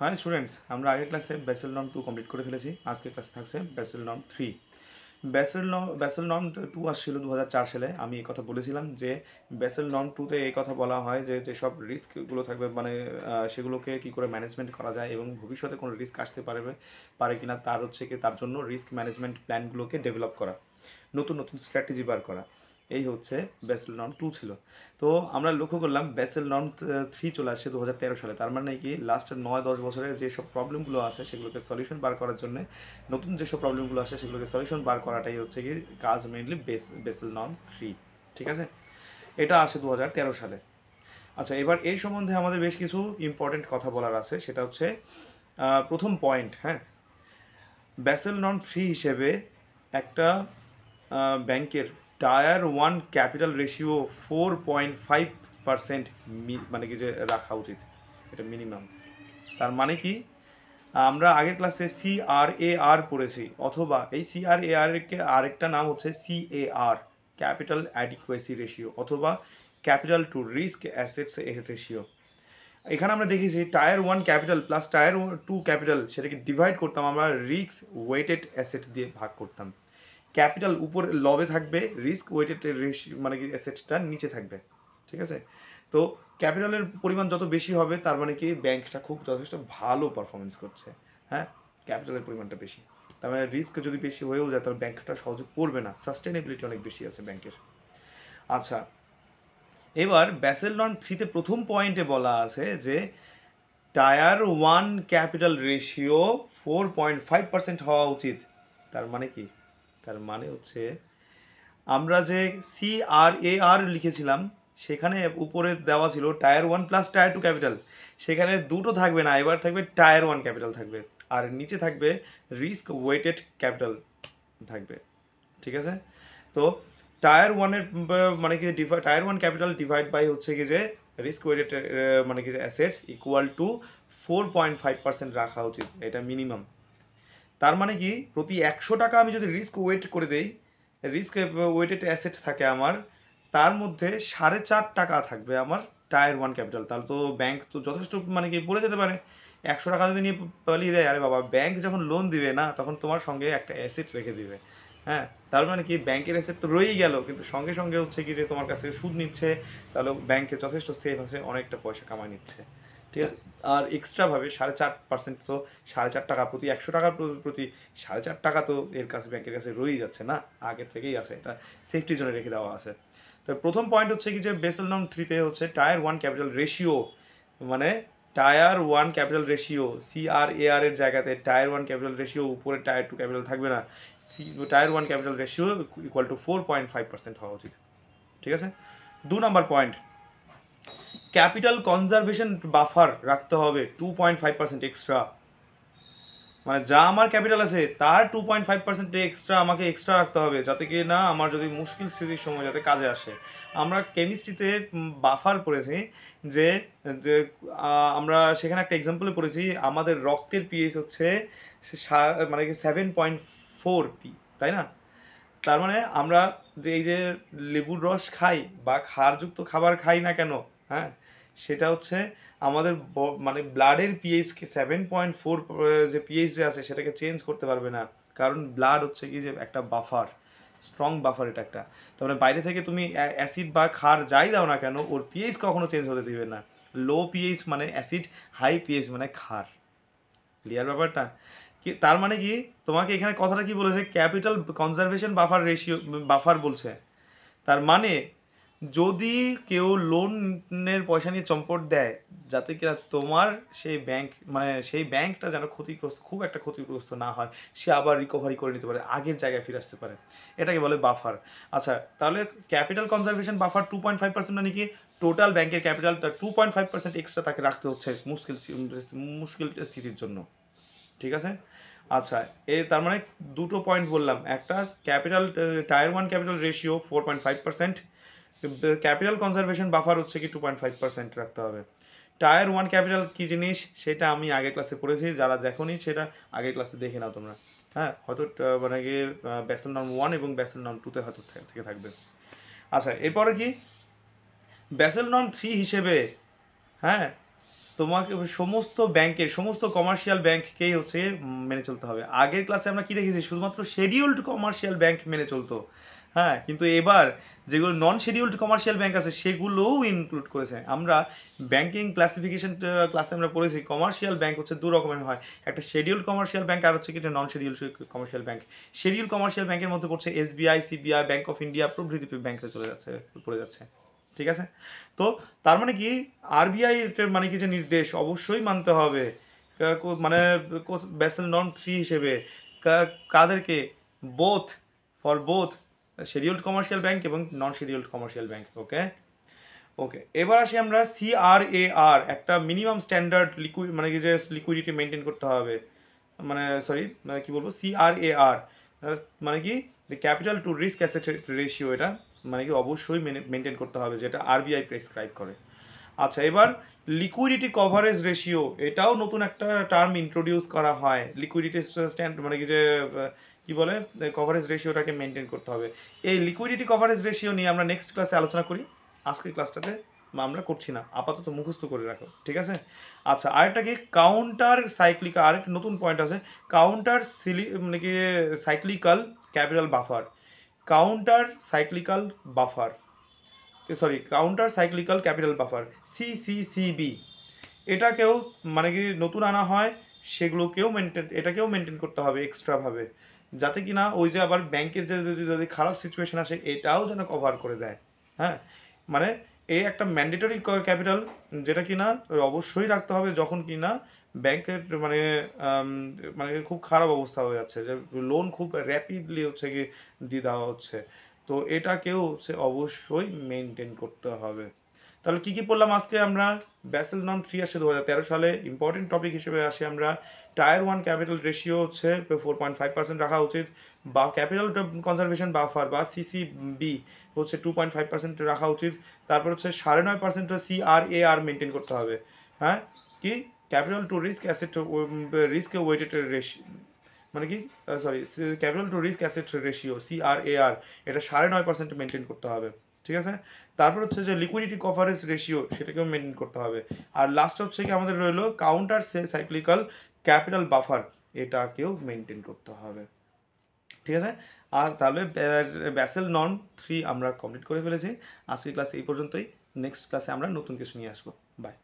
High students, আমরা আগের ক্লাসে বেসেল নর্ম 2 কমপ্লিট করে ফেলেছি। আজকের ক্লাসে থাকছে বেসেল নর্ম 3। বেসেল নর্ম 2 আসছিল 2004 সালে। আমি এই কথা বলেছিলাম যে বেসেল নর্ম 2তে এই কথা বলা হয় যে যেসব রিস্কগুলো থাকবে মানে সেগুলোকে কী করে ম্যানেজমেন্ট করা যায় এবং ভবিষ্যতে কোনো রিস্ক আসতে পারে কিনা তার হচ্ছে কি তার জন্য রিস্ক ম্যানেজমেন্ট প্ল্যানগুলোকে ডেভেলপ করা, নতুন নতুন স্ট্র্যাটেজি বার করা। এই হচ্ছে বেসেল নর্ম 2 ছিল। তো আমরা লক্ষ্য করলাম বেসেল নর্ম 3 চলে আসছে 2013 সালে। তার মানে কি লাস্ট 9-10 বছরে যেসব প্রবলেমগুলো আছে সেগুলোকে সলিউশন বার করার জন্য, নতুন যেসব প্রবলেমগুলো আসে সেগুলোকে সলিউশন বার করাটাই হচ্ছে কি কাজ মেইনলি বেসেল নর্ম 3। ঠিক আছে, এটা আসে 2013 সালে। আচ্ছা, এবার এই সম্বন্ধে আমাদের বেশ কিছু ইম্পর্টেন্ট কথা বলার আছে। সেটা হচ্ছে প্রথম পয়েন্ট, হ্যাঁ, বেসেল নর্ম 3 হিসেবে একটা ব্যাংকের টায়ার 1 ক্যাপিটাল রেশিও 4.5% মানে কি যে রাখা উচিত, এটা মিনিমাম। তার মানে কি, আমরা আগের ক্লাসে CRAR পড়েছি, অথবা এই CRAR কে আরেকটা নাম হচ্ছে CAR, ক্যাপিটাল অ্যাডিকুয়েসি রেশিও, অথবা capital to risk assets ratio. এখানে আমরা দেখেছি tyre 1 capital plus tyre 2 capital, সেটাকে ডিভাইড করতাম আমরা রিস্ক ওয়েটেড অ্যাসেট দিয়ে ভাগ করতাম। ক্যাপিটাল উপরে লবে থাকবে, রিস্ক ওয়েটেড মানে কি অ্যাসেটটা নিচে থাকবে। ঠিক আছে, তো ক্যাপিটালের পরিমাণ যত বেশি হবে তার মানে কি ব্যাংকটা খুব যথেষ্ট ভালো পারফরমেন্স করছে। হ্যাঁ, ক্যাপিটালের পরিমাণটা বেশি, তার মানে রিস্ক যদি বেশি হয়েও যায় তাহলে ব্যাংকটা সহজে পড়বে না, সাস্টেনেবিলিটি অনেক বেশি আছে ব্যাংকের। আচ্ছা, এবার বেসেল নর্ম 3তে প্রথম পয়েন্টে বলা আছে যে টায়ার 1 ক্যাপিটাল রেশিও 4.5% হওয়া উচিত। তার মানে কি, তার মানে হচ্ছে আমরা যে CRAR লিখেছিলাম সেখানে উপরে দেওয়া ছিল টায়ার 1 প্লাস টায়ার 2 ক্যাপিটাল, সেখানে দুটো থাকবে না, এবার থাকবে টায়ার 1 ক্যাপিটাল থাকবে, আর নিচে থাকবে রিস্ক ওয়েটেড ক্যাপিটাল থাকবে। ঠিক আছে, তো টায়ার 1-এর মানে কি টায়ার 1 ক্যাপিটাল ডিভাইড বাই হচ্ছে কি যে রিস্ক ওয়েটেড মানে কি যে অ্যাসেটস ইকুয়াল টু 4.5% রাখা উচিত, এটা মিনিমাম। তার মানে কি প্রতি 100 টাকা আমি যদি রিস্ক ওয়েট করে দেই, রিস্ক ওয়েটেড অ্যাসেট থাকে আমার, তার মধ্যে 4.5 টাকা থাকবে আমার টায়ার 1 ক্যাপিটাল। তাহলে তো ব্যাংক তো যথেষ্ট মানে কি পড়ে যেতে পারে। 100 টাকা যদি নিয়ে পালিয়ে দেয়, আরে বাবা, ব্যাংক যখন লোন দিবে না তখন তোমার সঙ্গে একটা অ্যাসেট রেখে দিবে। হ্যাঁ, তার মানে কি ব্যাংকের অ্যাসেট তো রয়েই গেল, কিন্তু সঙ্গে সঙ্গে হচ্ছে কি যে তোমার কাছ থেকে সুদ নিচ্ছে, তাহলে ব্যাংকে যথেষ্ট সেফ আছে, অনেকটা পয়সা কামাই নিচ্ছে। ঠিক আছে, আর এক্সট্রাভাবে 4.5%, তো 4.5 টাকা প্রতি 100 টাকার প্রতি 4.5 টাকা তো এর কাছে ব্যাংকের কাছে রয়েই যাচ্ছে না, আগের থেকেই আছে, এটা সেফটির জন্য রেখে দেওয়া আছে। তো প্রথম পয়েন্ট হচ্ছে কি যে বেসেল নর্ম 3তে হচ্ছে টায়ার 1 ক্যাপিটাল রেশিও, মানে টায়ার 1 ক্যাপিটাল রেশিও CRAR এর জায়গাতে টায়ার 1 ক্যাপিটাল রেশিও উপরে টায়ার 2 ক্যাপিটাল থাকবে না, tyre 1 capital ratio equal to 4.5% হওয়া উচিত। ঠিক আছে, 2 number point, capital conservation buffer রাখতে হবে 2.5% এক্সট্রা। মানে যা আমার ক্যাপিটাল আছে তার 2.5% এক্সট্রা আমাকে এক্সট্রা রাখতে হবে, যাতে কি না আমার যদি মুশকিল স্থিতির সময় যাতে কাজে আসে। আমরা কেমিস্ট্রিতে বাফার পড়েছি যে যে আমরা সেখানে একটা এক্সাম্পলে পড়েছি, আমাদের রক্তের পিএইচ হচ্ছে মানে কি 7.4 তাই না? তার মানে আমরা যে এই যে লেবুর রস খাই বা ক্ষারযুক্ত খাবার খাই না কেন, হ্যাঁ, সেটা হচ্ছে আমাদের মানে ব্লাডের পিএইচকে 7.4 যে পিএইচ যে আছে সেটাকে চেঞ্জ করতে পারবে না, কারণ ব্লাড হচ্ছে কি যে একটা বাফার, স্ট্রং বাফার এটা একটা। তার মানে বাইরে থেকে তুমি অ্যাসিড বা ক্ষার যাই দাও না কেন, ওর পিএইচ কখনো চেঞ্জ হতে দিবে না। লো পিএইচ মানে অ্যাসিড, হাই পিএইচ মানে ক্ষার। ক্লিয়ার ব্যাপারটা কি? তার মানে কি তোমাকে এখানে কথাটা কি বলেছে, capital conservation buffer ratio buffer বলছে। তার মানে যদি কেউ লোনের পয়সা নিয়ে চম্পট দেয়, যাতে কিনা তোমার সেই ব্যাংক মানে সেই ব্যাংকটা যেন ক্ষতিগ্রস্ত, খুব একটা ক্ষতিগ্রস্ত না হয়, সে আবার রিকভারি করে নিতে পারে, আগের জায়গায় ফিরে আসতে পারে, এটাকে বলে বাফার। আচ্ছা, তাহলে ক্যাপিটাল কনজারভেশন বাফার 2.5% মানে কি টোটাল ব্যাংকের ক্যাপিটালটা 2.5% এক্সট্রা তাকে রাখতে হচ্ছে মুশকিল স্থিতির জন্য। ঠিক আছে, আচ্ছা, তার মানে দুটো পয়েন্ট বললাম, একটা capital tyre 1 capital ratio 4.5%, capital conservation buffer হচ্ছে কি 2.5% রাখতে হবে। টায়ার 1 ক্যাপিটাল কি জিনিস সেটা আমি আগের ক্লাসে পড়েছি, যারা দেখোনি সেটা আগের ক্লাসে দেখে নাও তোমরা। হ্যাঁ, হয়তো মানে গিয়ে বেসেল নর্ম 1 এবং বেসেল নর্ম 2তে হয়তো থেকে থাকবে। আচ্ছা, এরপরে কি বেসেল নর্ম 3 হিসেবে, হ্যাঁ, তোমাকে সমস্ত ব্যাংকের সমস্ত কমার্শিয়াল ব্যাংককেই হচ্ছে মেনে চলতে হবে। আগের ক্লাসে আমরা কি দেখেছি, শুধুমাত্র শিডিউলড কমার্শিয়াল ব্যাংক মেনে চলতো। হ্যাঁ, কিন্তু এবার যেগুলো নন শিডিউলড কমার্শিয়াল ব্যাংক আছে সেগুলোও ইনক্লুড করেছে। আমরা ব্যাংকিং ক্লাসিফিকেশন ক্লাসে আমরা পড়েছি কমার্শিয়াল ব্যাংক হচ্ছে দু রকমের হয়, একটা শিডিউলড কমার্শিয়াল ব্যাংক আর হচ্ছে কি non schedule commercial bank. Schedule commercial ব্যাংকের মধ্যে পড়ছে SBI, CBI, Bank of India প্রভৃতি ব্যাংকে পড়ে যাচ্ছে। ঠিক আছে, তো তার মানে কি আরবিআই মানে কি যে নির্দেশ অবশ্যই মানতে হবে, মানে ব্যাসেল নর্ম 3 হিসেবে কাদেরকে, both, for both scheduled commercial bank এবং নন শিডিউলড কমার্শিয়াল ব্যাংক। ওকে ওকে, এবার আসি আমরা সিআরএআর, একটা মিনিমাম স্ট্যান্ডার্ড লিকুইড মানে কি যে লিকুইডিটি মেনটেন করতে হবে, মানে সরি কি বলবো, সিআরএআর মানে কি capital to risk asset ratio, এটা মানে কি অবশ্যই মেনটেন করতে হবে, যেটা আরবিআই প্রেসক্রাইব করে। আচ্ছা, এবার লিকুইডিটি কভারেজ রেশিও, এটাও নতুন একটা টার্ম ইন্ট্রোডিউস করা হয়। লিকুইডিটি স্ট্যান্ড মানে কি যে কি বলে কভারেজ রেশিওটাকে মেনটেন করতে হবে। এই লিকুইডিটি কভারেজ রেশিও নিয়ে আমরা নেক্সট ক্লাসে আলোচনা করি, আজকের ক্লাসটাতে আমরা করছি না, আপাতত মুখস্থ করে রাখো, ঠিক আছে। আচ্ছা, আরেকটা কি কাউন্টার সাইক্লিকাল, আরেকটা নতুন পয়েন্ট আছে, কাউন্টার মানে কি cyclical capital buffer, counter cyclical buffer, sorry counter cyclical capital buffer, CCCB, এটাকেও মানে কি নতুন আনা হয়, সেগুলোকেও এটাকেও মেনটেন করতে হবে এক্সট্রাভাবে, যাতে কি না ওই যে আবার ব্যাংকের যে যদি খারাপ সিচুয়েশন আসে এটাও যেন কভার করে দেয়। হ্যাঁ, মানে এই একটা ম্যান্ডেটরি ক্যাপিটাল, যেটা কি না অবশ্যই রাখতে হবে যখন কি না ব্যাংকের মানে মানে খুব খারাপ অবস্থা হয়ে যাচ্ছে, যে লোন খুব র্যাপিডলি হচ্ছে কি দিয়ে দেওয়া হচ্ছে, তো এটাকেও হচ্ছে অবশ্যই মেনটেন করতে হবে। তাহলে কি কি পড়লাম আজকে আমরা, ব্যাসেল নর্ম 3 আসে 2013 সালে, ইম্পর্টেন্ট টপিক হিসেবে আসে আমরা টায়ার 1 ক্যাপিটাল রেশিও হচ্ছে 4.5% রাখা উচিত, বা ক্যাপিটাল কনজারভেশন বাফার বা সিসিবি হচ্ছে 2.5% রাখা উচিত, তারপর হচ্ছে 9.5% সিআরএআর মেনটেন করতে হবে। হ্যাঁ, কি capital to risk asset risk weighted ratio মানে কি sorry capital to risk asset ratio CRAR, এটা 9.5% মেনটেন করতে হবে। ঠিক আছে, তারপর হচ্ছে যে লিকুইডিটি কভারেজ রেশিও, সেটাকেও মেনটেন করতে হবে। আর লাস্ট হচ্ছে কি আমাদের রইলো কাউন্টার সাইক্লিক্যাল ক্যাপিটাল বাফার, এটাকেও মেনটেন করতে হবে। ঠিক আছে, আর তাহলে ব্যাসেল নর্ম 3 আমরা কমপ্লিট করে ফেলেছি। আজকের ক্লাস এই পর্যন্তই, নেক্সট ক্লাসে আমরা নতুন কিছু নিয়ে আসবো। বাই।